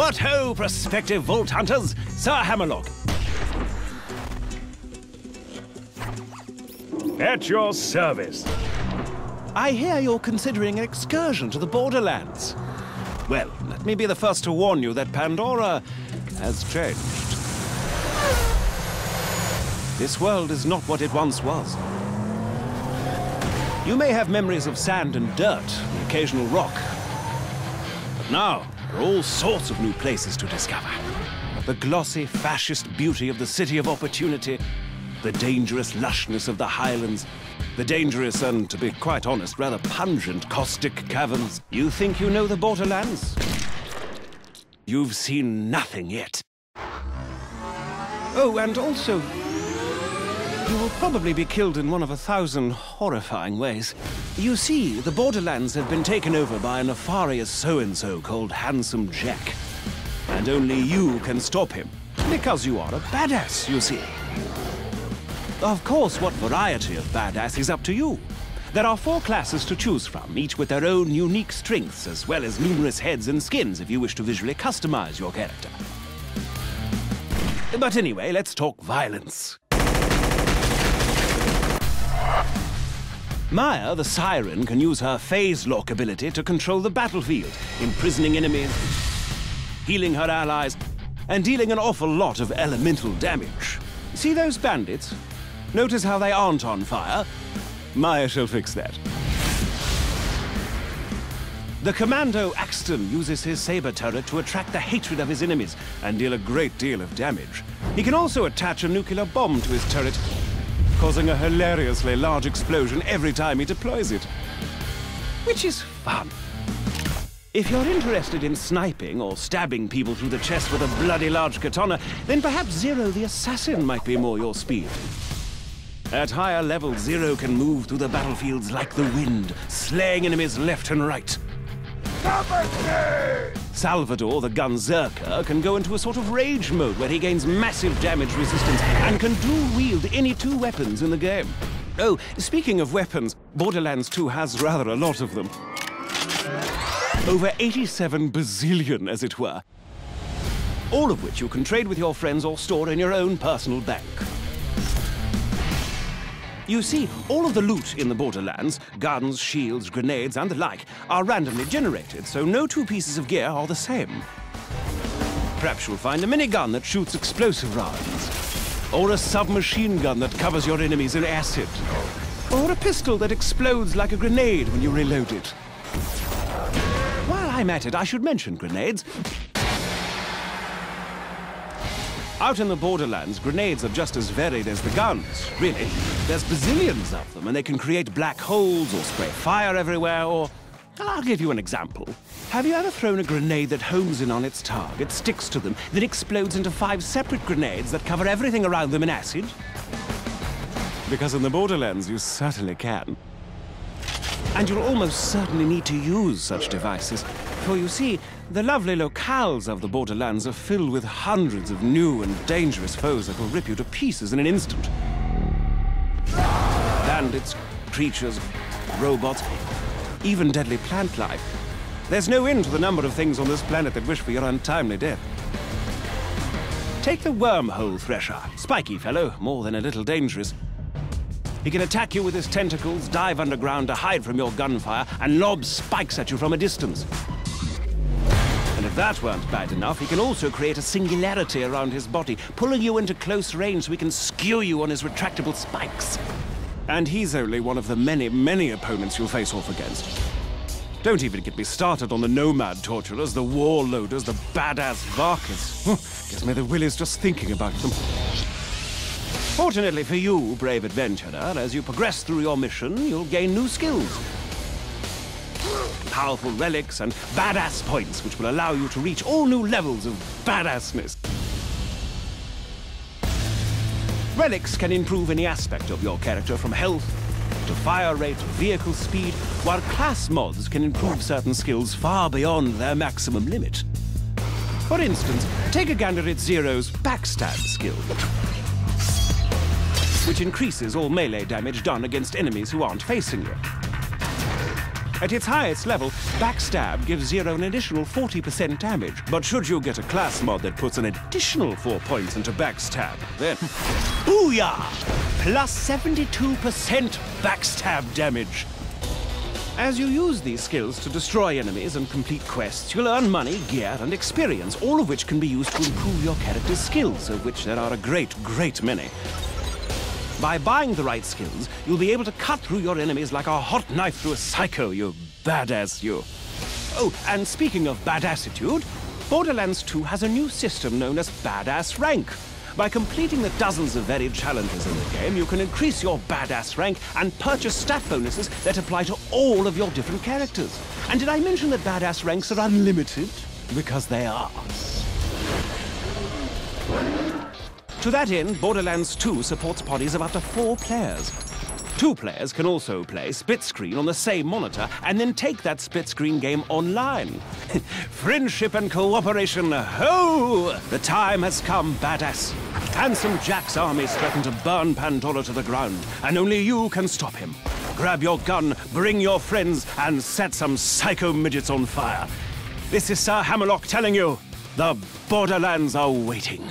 What ho, prospective vault hunters! Sir Hammerlock. At your service. I hear you're considering an excursion to the Borderlands. Well, let me be the first to warn you that Pandora has changed. This world is not what it once was. You may have memories of sand and dirt, the occasional rock. But now, there are all sorts of new places to discover. The glossy, fascist beauty of the City of Opportunity, the dangerous lushness of the Highlands, the dangerous and, to be quite honest, rather pungent caustic caverns. You think you know the Borderlands? You've seen nothing yet. Oh, and also, you will probably be killed in one of 1,000 horrifying ways. You see, the Borderlands have been taken over by a nefarious so-and-so called Handsome Jack. And only you can stop him, because you are a badass, you see. Of course, what variety of badass is up to you. There are 4 classes to choose from, each with their own unique strengths, as well as numerous heads and skins if you wish to visually customize your character. But anyway, let's talk violence. Maya, the Siren, can use her phase lock ability to control the battlefield, imprisoning enemies, healing her allies, and dealing an awful lot of elemental damage. See those bandits? Notice how they aren't on fire? Maya shall fix that. The Commando Axton uses his saber turret to attract the hatred of his enemies and deal a great deal of damage. He can also attach a nuclear bomb to his turret, causing a hilariously large explosion every time he deploys it. Which is fun. If you're interested in sniping or stabbing people through the chest with a bloody large katana, then perhaps Zero the Assassin might be more your speed. At higher levels, Zero can move through the battlefields like the wind, slaying enemies left and right. Salvador, the Gunzerker, can go into a sort of rage mode where he gains massive damage resistance and can dual-wield any 2 weapons in the game. Oh, speaking of weapons, Borderlands 2 has rather a lot of them. Over 87 bazillion, as it were. All of which you can trade with your friends or store in your own personal bank. You see, all of the loot in the Borderlands, guns, shields, grenades, and the like, are randomly generated, so no 2 pieces of gear are the same. Perhaps you'll find a minigun that shoots explosive rounds, or a submachine gun that covers your enemies in acid, or a pistol that explodes like a grenade when you reload it. While I'm at it, I should mention grenades. Out in the Borderlands, grenades are just as varied as the guns, really. There's bazillions of them, and they can create black holes or spray fire everywhere, or... I'll give you an example. Have you ever thrown a grenade that homes in on its target, sticks to them, then explodes into 5 separate grenades that cover everything around them in acid? Because in the Borderlands, you certainly can. And you'll almost certainly need to use such devices. For you see, the lovely locales of the Borderlands are filled with hundreds of new and dangerous foes that will rip you to pieces in an instant. Bandits, creatures, robots, even deadly plant life. There's no end to the number of things on this planet that wish for your untimely death. Take the wormhole thresher. Spiky fellow, more than a little dangerous. He can attack you with his tentacles, dive underground to hide from your gunfire, and lob spikes at you from a distance. And if that weren't bad enough, he can also create a singularity around his body, pulling you into close range so he can skew you on his retractable spikes. And he's only one of the many, many opponents you'll face off against. Don't even get me started on the nomad torturers, the warlorders, the badass Varkas. Gives me the willies just thinking about them. Fortunately for you, brave adventurer, as you progress through your mission, you'll gain new skills. Powerful relics and badass points, which will allow you to reach all new levels of badassness. Relics can improve any aspect of your character, from health to fire rate to vehicle speed, while class mods can improve certain skills far beyond their maximum limit. For instance, take a gander at Zero's backstab skill, which increases all melee damage done against enemies who aren't facing you. At its highest level, Backstab gives Zero an additional 40% damage. But should you get a class mod that puts an additional 4 points into Backstab, then... Booyah! Plus 72% Backstab damage. As you use these skills to destroy enemies and complete quests, you'll earn money, gear, and experience, all of which can be used to improve your character's skills, of which there are a great, great many. By buying the right skills, you'll be able to cut through your enemies like a hot knife through a psycho, you badass you. Oh, and speaking of badassitude, Borderlands 2 has a new system known as Badass Rank. By completing the dozens of varied challenges in the game, you can increase your badass rank and purchase stat bonuses that apply to all of your different characters. And did I mention that badass ranks are unlimited? Because they are. To that end, Borderlands 2 supports parties of up to 4 players. 2 players can also play split screen on the same monitor and then take that split screen game online. Friendship and cooperation, ho! The time has come, badass. Handsome Jack's armies threaten to burn Pandora to the ground, and only you can stop him. Grab your gun, bring your friends, and set some psycho midgets on fire. This is Sir Hammerlock telling you, the Borderlands are waiting.